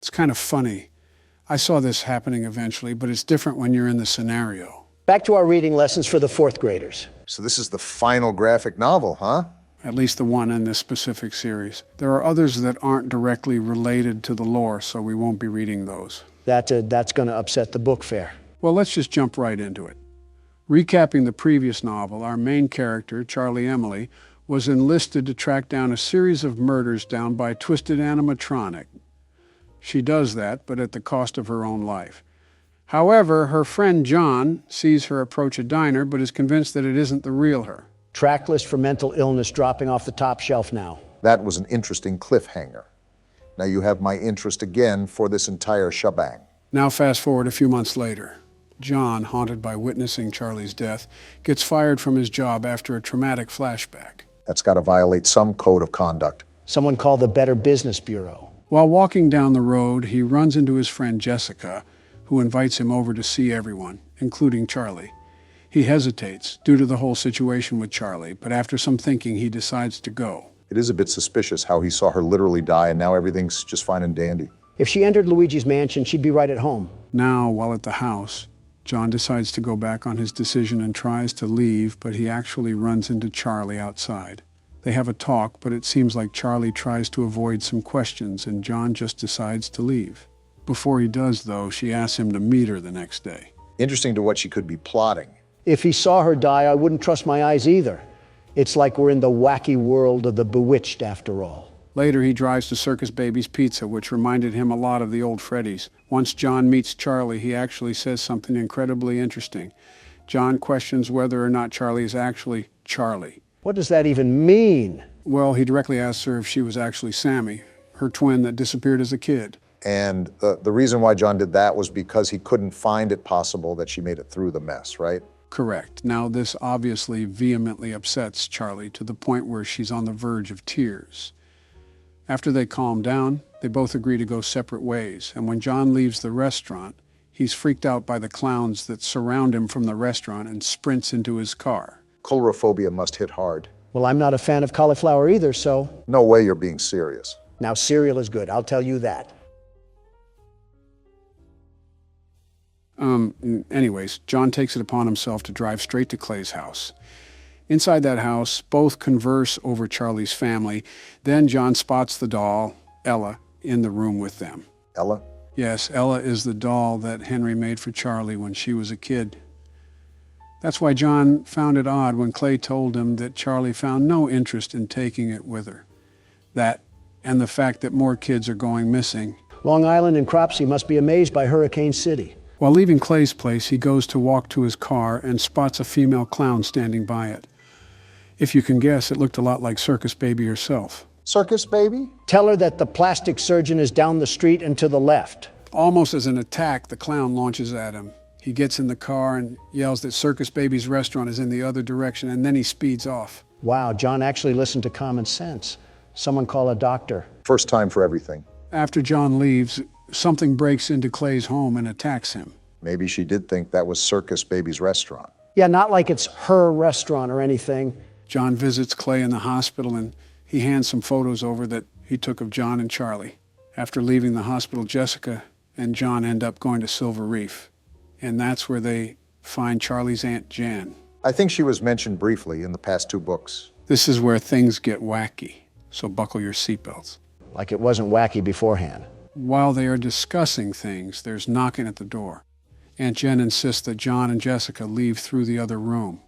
It's kind of funny. I saw this happening eventually, but it's different when you're in the scenario. Back to our reading lessons for the fourth graders. So this is the final graphic novel, huh? At least the one in this specific series. There are others that aren't directly related to the lore, so we won't be reading those. That's going to upset the book fair. Well, let's just jump right into it. Recapping the previous novel, our main character, Charlie Emily, was enlisted to track down a series of murders down by twisted animatronic. She does that, but at the cost of her own life. However, her friend John sees her approach a diner, but is convinced that it isn't the real her. Track list for mental illness dropping off the top shelf now. That was an interesting cliffhanger. Now you have my interest again for this entire shebang. Now fast forward a few months later. John, haunted by witnessing Charlie's death, gets fired from his job after a traumatic flashback. That's got to violate some code of conduct. Someone call the Better Business Bureau. While walking down the road, he runs into his friend Jessica, who invites him over to see everyone, including Charlie. He hesitates due to the whole situation with Charlie, but after some thinking, he decides to go. It is a bit suspicious how he saw her literally die and now everything's just fine and dandy. If she entered Luigi's mansion, she'd be right at home. Now, while at the house, John decides to go back on his decision and tries to leave, but he actually runs into Charlie outside. They have a talk, but it seems like Charlie tries to avoid some questions and John just decides to leave. Before he does, though, she asks him to meet her the next day. Interesting to what she could be plotting. If he saw her die, I wouldn't trust my eyes either. It's like we're in the wacky world of the bewitched after all. Later, he drives to Circus Baby's Pizza, which reminded him a lot of the old Freddy's. Once John meets Charlie, he actually says something incredibly interesting. John questions whether or not Charlie is actually Charlie. What does that even mean? Well, he directly asks her if she was actually Sammy, her twin that disappeared as a kid. And the reason why John did that was because he couldn't find it possible that she made it through the mess, right? Correct. Now, this obviously vehemently upsets Charlie to the point where she's on the verge of tears. After they calm down, they both agree to go separate ways, and when John leaves the restaurant, he's freaked out by the clowns that surround him from the restaurant and sprints into his car. Coulrophobia must hit hard. Well, I'm not a fan of cauliflower either, so... No way you're being serious. Now, cereal is good, I'll tell you that. Anyways, John takes it upon himself to drive straight to Clay's house. Inside that house, both converse over Charlie's family. Then John spots the doll, Ella, in the room with them. Ella? Yes, Ella is the doll that Henry made for Charlie when she was a kid. That's why John found it odd when Clay told him that Charlie found no interest in taking it with her. That, and the fact that more kids are going missing. Long Island and Cropsey must be amazed by Hurricane City. While leaving Clay's place, he goes to walk to his car and spots a female clown standing by it. If you can guess, it looked a lot like Circus Baby herself. Circus Baby? Tell her that the plastic surgeon is down the street and to the left. Almost as an attack, the clown launches at him. He gets in the car and yells that Circus Baby's restaurant is in the other direction, and then he speeds off. Wow, John actually listened to common sense. Someone call a doctor. First time for everything. After John leaves, something breaks into Clay's home and attacks him. Maybe she did think that was Circus Baby's restaurant. Yeah, not like it's her restaurant or anything. John visits Clay in the hospital and he hands some photos over that he took of John and Charlie. After leaving the hospital, Jessica and John end up going to Silver Reef. And that's where they find Charlie's Aunt Jan. I think she was mentioned briefly in the past 2 books. This is where things get wacky, so buckle your seatbelts. Like it wasn't wacky beforehand. While they are discussing things, there's knocking at the door. Aunt Jen insists that John and Jessica leave through the other room.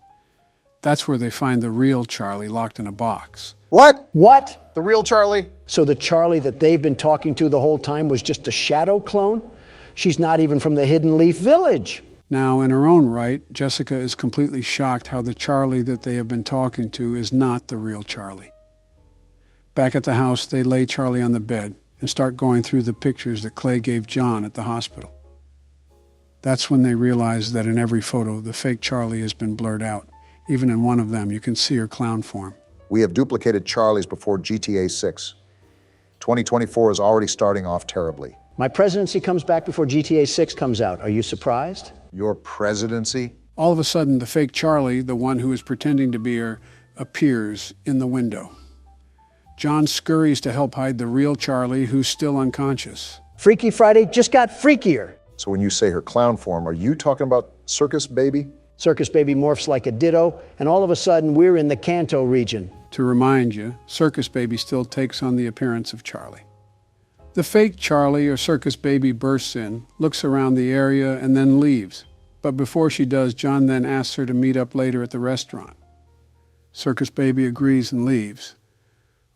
That's where they find the real Charlie locked in a box. What? What? The real Charlie? So the Charlie that they've been talking to the whole time was just a shadow clone? She's not even from the Hidden Leaf Village. Now, in her own right, Jessica is completely shocked how the Charlie that they have been talking to is not the real Charlie. Back at the house, they lay Charlie on the bed and start going through the pictures that Clay gave John at the hospital. That's when they realize that in every photo, the fake Charlie has been blurred out. Even in one of them, you can see her clown form. We have duplicated Charlies before GTA 6. 2024 is already starting off terribly. My presidency comes back before GTA 6 comes out. Are you surprised? Your presidency? All of a sudden, the fake Charlie, the one who is pretending to be her, appears in the window. John scurries to help hide the real Charlie, who's still unconscious. Freaky Friday just got freakier. So when you say her clown form, are you talking about Circus Baby? Circus Baby morphs like a ditto, and all of a sudden we're in the Kanto region. To remind you, Circus Baby still takes on the appearance of Charlie. The fake Charlie, or Circus Baby, bursts in, looks around the area, and then leaves. But before she does, John then asks her to meet up later at the restaurant. Circus Baby agrees and leaves.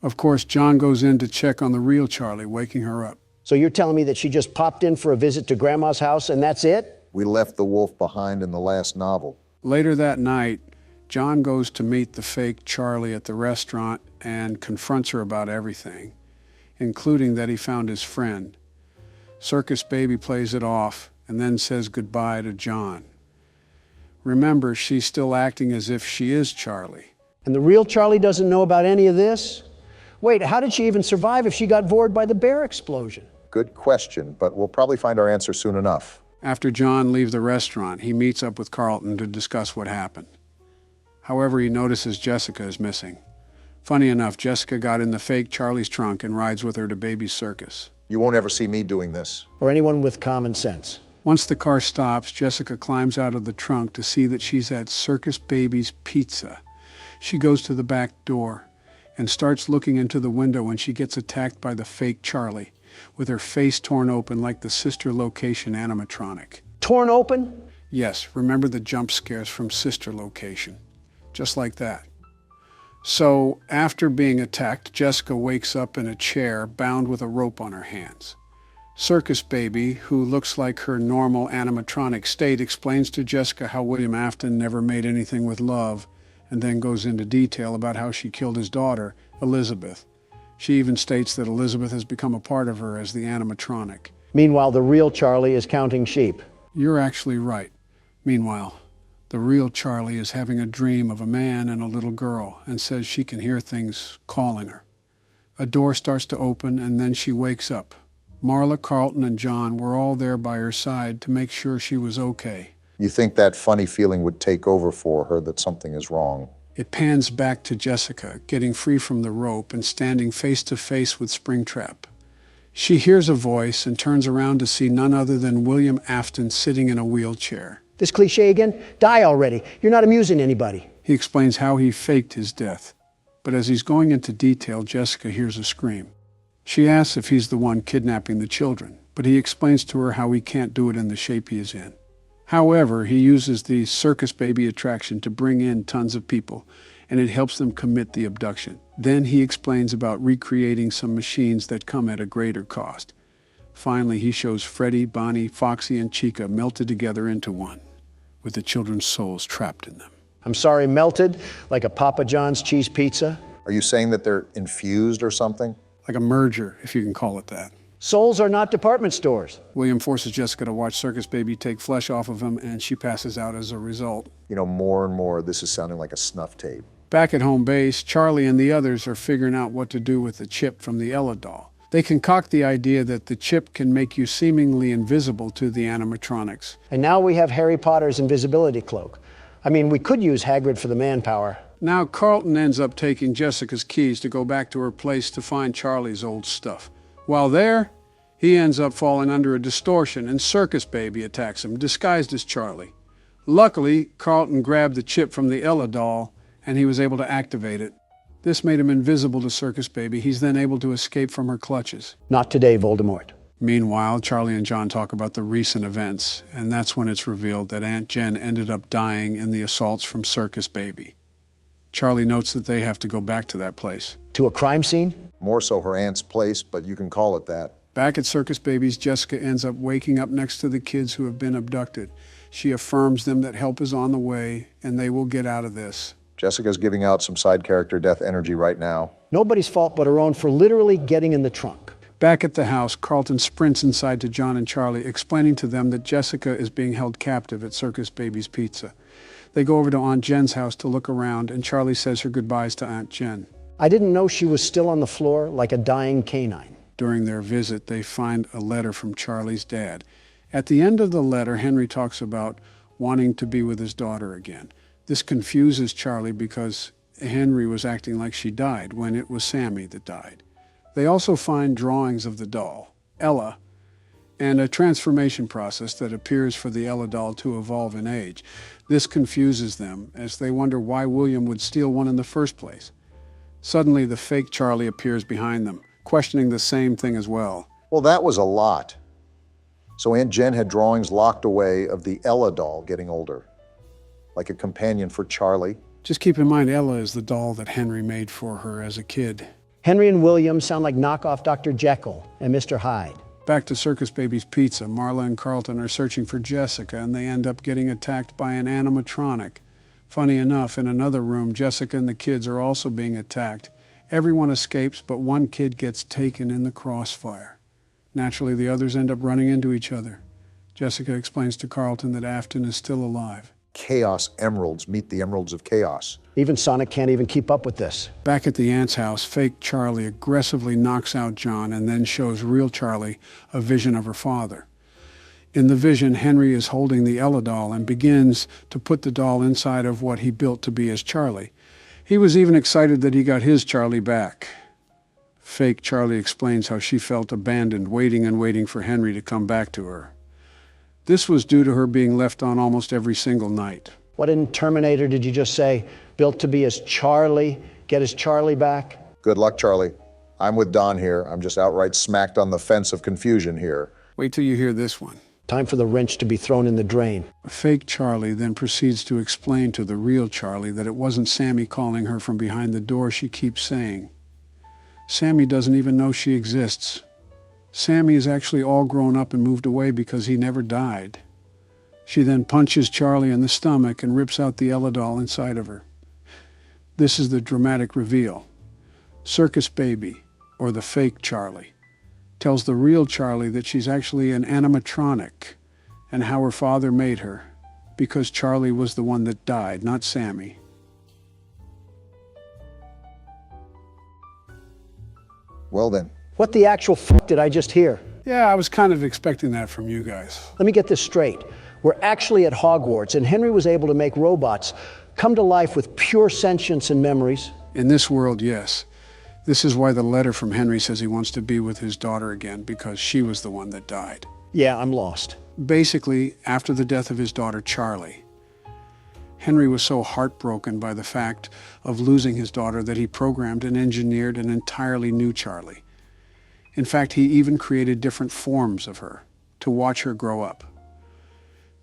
Of course, John goes in to check on the real Charlie, waking her up. So you're telling me that she just popped in for a visit to Grandma's house and that's it? We left the wolf behind in the last novel. Later that night, John goes to meet the fake Charlie at the restaurant and confronts her about everything, including that he found his friend. Circus Baby plays it off and then says goodbye to John. Remember, she's still acting as if she is Charlie. And the real Charlie doesn't know about any of this? Wait, how did she even survive if she got vored by the bear explosion? Good question, but we'll probably find our answer soon enough. After John leaves the restaurant, he meets up with Carlton to discuss what happened. However, he notices Jessica is missing. Funny enough, Jessica got in the fake Charlie's trunk and rides with her to Baby's circus. You won't ever see me doing this. Or anyone with common sense. Once the car stops, Jessica climbs out of the trunk to see that she's at Circus Baby's Pizza. She goes to the back door and starts looking into the window when she gets attacked by the fake Charlie, with her face torn open like the sister location animatronic. Torn open? Yes, remember the jump scares from Sister Location. Just like that. So, after being attacked, Jessica wakes up in a chair, bound with a rope on her hands. Circus Baby, who looks like her normal animatronic state, explains to Jessica how William Afton never made anything with love, and then goes into detail about how she killed his daughter, Elizabeth. She even states that Elizabeth has become a part of her as the animatronic. Meanwhile, the real Charlie is counting sheep. You're actually right. Meanwhile, the real Charlie is having a dream of a man and a little girl and says she can hear things calling her. A door starts to open and then she wakes up. Marla, Carlton, and John were all there by her side to make sure she was okay. You think that funny feeling would take over for her that something is wrong? It pans back to Jessica, getting free from the rope and standing face to face with Springtrap. She hears a voice and turns around to see none other than William Afton sitting in a wheelchair. This cliche again? Die already. You're not amusing anybody. He explains how he faked his death. But as he's going into detail, Jessica hears a scream. She asks if he's the one kidnapping the children, but he explains to her how he can't do it in the shape he is in. However, he uses the Circus Baby attraction to bring in tons of people, and it helps them commit the abduction. Then he explains about recreating some machines that come at a greater cost. Finally, he shows Freddy, Bonnie, Foxy, and Chica melted together into one, with the children's souls trapped in them. I'm sorry, melted like a Papa John's cheese pizza? Are you saying that they're infused or something? Like a merger, if you can call it that. Souls are not department stores. William forces Jessica to watch Circus Baby take flesh off of him, and she passes out as a result. You know, more and more, this is sounding like a snuff tape. Back at home base, Charlie and the others are figuring out what to do with the chip from the Ella doll. They concoct the idea that the chip can make you seemingly invisible to the animatronics. And now we have Harry Potter's invisibility cloak. I mean, we could use Hagrid for the manpower. Now Carlton ends up taking Jessica's keys to go back to her place to find Charlie's old stuff. While there, he ends up falling under a distortion and Circus Baby attacks him, disguised as Charlie. Luckily, Carlton grabbed the chip from the Ella doll and he was able to activate it. This made him invisible to Circus Baby. He's then able to escape from her clutches. Not today, Voldemort. Meanwhile, Charlie and John talk about the recent events, and that's when it's revealed that Aunt Jen ended up dying in the assaults from Circus Baby. Charlie notes that they have to go back to that place. To a crime scene? More so her aunt's place, but you can call it that. Back at Circus Baby's, Jessica ends up waking up next to the kids who have been abducted. She affirms them that help is on the way, and they will get out of this. Jessica's giving out some side character death energy right now. Nobody's fault but her own for literally getting in the trunk. Back at the house, Carlton sprints inside to John and Charlie, explaining to them that Jessica is being held captive at Circus Baby's Pizza. They go over to Aunt Jen's house to look around, and Charlie says her goodbyes to Aunt Jen. I didn't know she was still on the floor like a dying canine. During their visit, they find a letter from Charlie's dad. At the end of the letter, Henry talks about wanting to be with his daughter again. This confuses Charlie because Henry was acting like she died when it was Sammy that died. They also find drawings of the doll, Ella, and a transformation process that appears for the Ella doll to evolve in age. This confuses them as they wonder why William would steal one in the first place. Suddenly, the fake Charlie appears behind them, questioning the same thing as well. Well, that was a lot. So Aunt Jen had drawings locked away of the Ella doll getting older, like a companion for Charlie. Just keep in mind, Ella is the doll that Henry made for her as a kid. Henry and William sound like knockoff Dr. Jekyll and Mr. Hyde. Back to Circus Baby's Pizza, Marla and Carlton are searching for Jessica, and they end up getting attacked by an animatronic. Funny enough, in another room, Jessica and the kids are also being attacked. Everyone escapes, but one kid gets taken in the crossfire. Naturally, the others end up running into each other. Jessica explains to Carlton that Afton is still alive. Chaos emeralds meet the emeralds of chaos. Even Sonic can't even keep up with this. Back at the aunt's house, fake Charlie aggressively knocks out John and then shows real Charlie a vision of her father. In the vision, Henry is holding the Ella doll and begins to put the doll inside of what he built to be as Charlie. He was even excited that he got his Charlie back. Fake Charlie explains how she felt abandoned, waiting and waiting for Henry to come back to her. This was due to her being left on almost every single night. What in Terminator did you just say? Built to be as Charlie, get his Charlie back? Good luck, Charlie. I'm with Don here. I'm just outright smacked on the fence of confusion here. Wait till you hear this one. Time for the wrench to be thrown in the drain. Fake Charlie then proceeds to explain to the real Charlie that it wasn't Sammy calling her from behind the door she keeps saying. Sammy doesn't even know she exists. Sammy is actually all grown up and moved away because he never died. She then punches Charlie in the stomach and rips out the Ella doll inside of her. This is the dramatic reveal. Circus Baby, or the fake Charlie, tells the real Charlie that she's actually an animatronic and how her father made her, because Charlie was the one that died, not Sammy. Well then. What the actual fuck did I just hear? Yeah, I was kind of expecting that from you guys. Let me get this straight. We're actually at Hogwarts, and Henry was able to make robots come to life with pure sentience and memories. In this world, yes. This is why the letter from Henry says he wants to be with his daughter again, because she was the one that died. Yeah, I'm lost. Basically, after the death of his daughter, Charlie, Henry was so heartbroken by the fact of losing his daughter that he programmed and engineered an entirely new Charlie. In fact, he even created different forms of her to watch her grow up.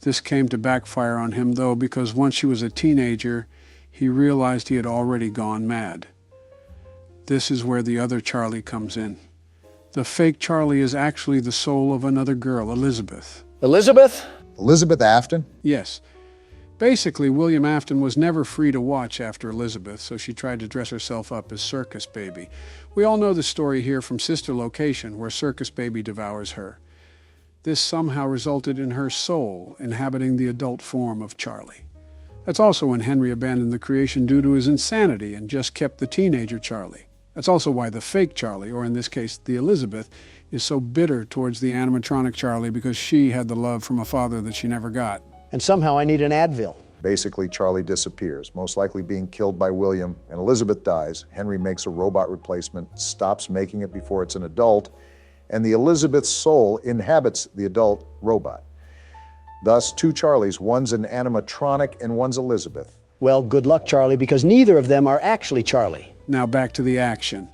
This came to backfire on him, though, because once she was a teenager, he realized he had already gone mad. This is where the other Charlie comes in. The fake Charlie is actually the soul of another girl, Elizabeth. Elizabeth? Elizabeth Afton? Yes. Basically, William Afton was never free to watch after Elizabeth, so she tried to dress herself up as Circus Baby. We all know the story here from Sister Location, where Circus Baby devours her. This somehow resulted in her soul inhabiting the adult form of Charlie. That's also when Henry abandoned the creation due to his insanity and just kept the teenager Charlie. That's also why the fake Charlie, or in this case, the Elizabeth, is so bitter towards the animatronic Charlie because she had the love from a father that she never got. And somehow I need an Advil. Basically, Charlie disappears, most likely being killed by William, and Elizabeth dies. Henry makes a robot replacement, stops making it before it's an adult, and the Elizabeth's soul inhabits the adult robot. Thus, two Charlies, one's an animatronic and one's Elizabeth. Well, good luck, Charlie, because neither of them are actually Charlie. Now back to the action.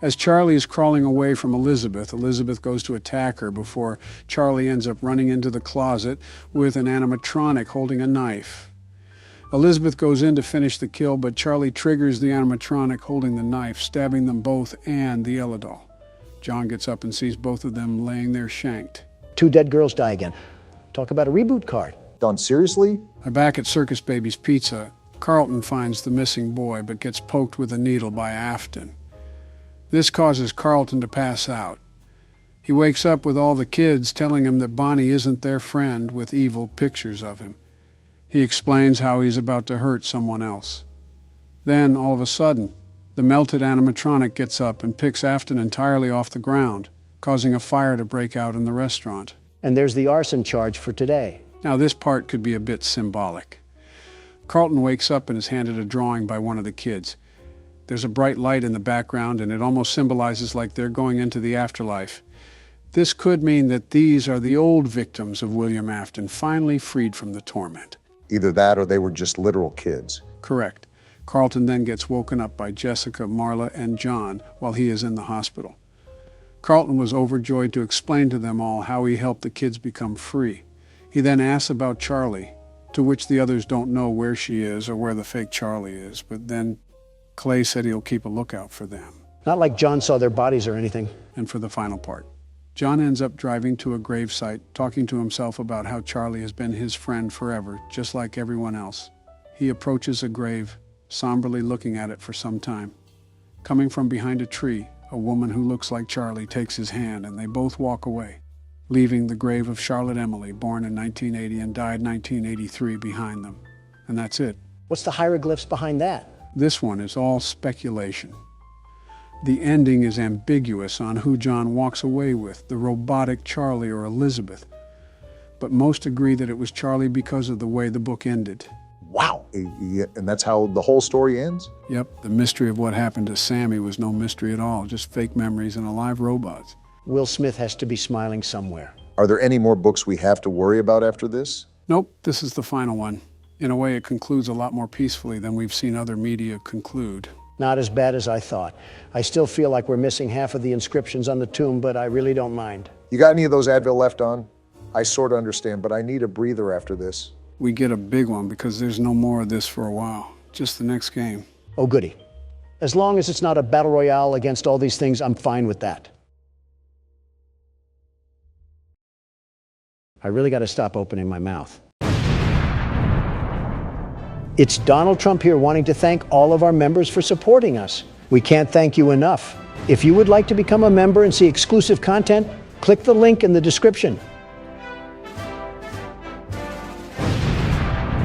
As Charlie is crawling away from Elizabeth, Elizabeth goes to attack her before Charlie ends up running into the closet with an animatronic holding a knife. Elizabeth goes in to finish the kill, but Charlie triggers the animatronic holding the knife, stabbing them both and the Ella doll. John gets up and sees both of them laying there shanked. Two dead girls die again. Talk about a reboot card. Done seriously? Back at Circus Baby's Pizza, Carlton finds the missing boy but gets poked with a needle by Afton. This causes Carlton to pass out. He wakes up with all the kids telling him that Bonnie isn't their friend with evil pictures of him. He explains how he's about to hurt someone else. Then, all of a sudden, the melted animatronic gets up and picks Afton entirely off the ground, causing a fire to break out in the restaurant. And there's the arson charge for today. Now, this part could be a bit symbolic. Carlton wakes up and is handed a drawing by one of the kids. There's a bright light in the background, and it almost symbolizes like they're going into the afterlife. This could mean that these are the old victims of William Afton, finally freed from the torment. Either that or they were just literal kids. Correct. Carlton then gets woken up by Jessica, Marla, and John while he is in the hospital. Carlton was overjoyed to explain to them all how he helped the kids become free. He then asks about Charlie, to which the others don't know where she is or where the fake Charlie is, but then Clay said he'll keep a lookout for them. Not like John saw their bodies or anything. And for the final part, John ends up driving to a gravesite, talking to himself about how Charlie has been his friend forever, just like everyone else. He approaches a grave, somberly looking at it for some time. Coming from behind a tree, a woman who looks like Charlie takes his hand and they both walk away, leaving the grave of Charlotte Emily, born in 1980 and died 1983, behind them. And that's it. What's the hieroglyphs behind that? This one is all speculation. The ending is ambiguous on who John walks away with, the robotic Charlie or Elizabeth. But most agree that it was Charlie because of the way the book ended. Wow. Yeah, and that's how the whole story ends? Yep, the mystery of what happened to Sammy was no mystery at all, just fake memories and alive robots. Will Smith has to be smiling somewhere. Are there any more books we have to worry about after this? Nope, this is the final one. In a way, it concludes a lot more peacefully than we've seen other media conclude. Not as bad as I thought. I still feel like we're missing half of the inscriptions on the tomb, but I really don't mind. You got any of those Advil left on? I sort of understand, but I need a breather after this. We get a big one because there's no more of this for a while. Just the next game. Oh, goody. As long as it's not a battle royale against all these things, I'm fine with that. I really got to stop opening my mouth. It's Donald Trump here wanting to thank all of our members for supporting us. We can't thank you enough. If you would like to become a member and see exclusive content, click the link in the description.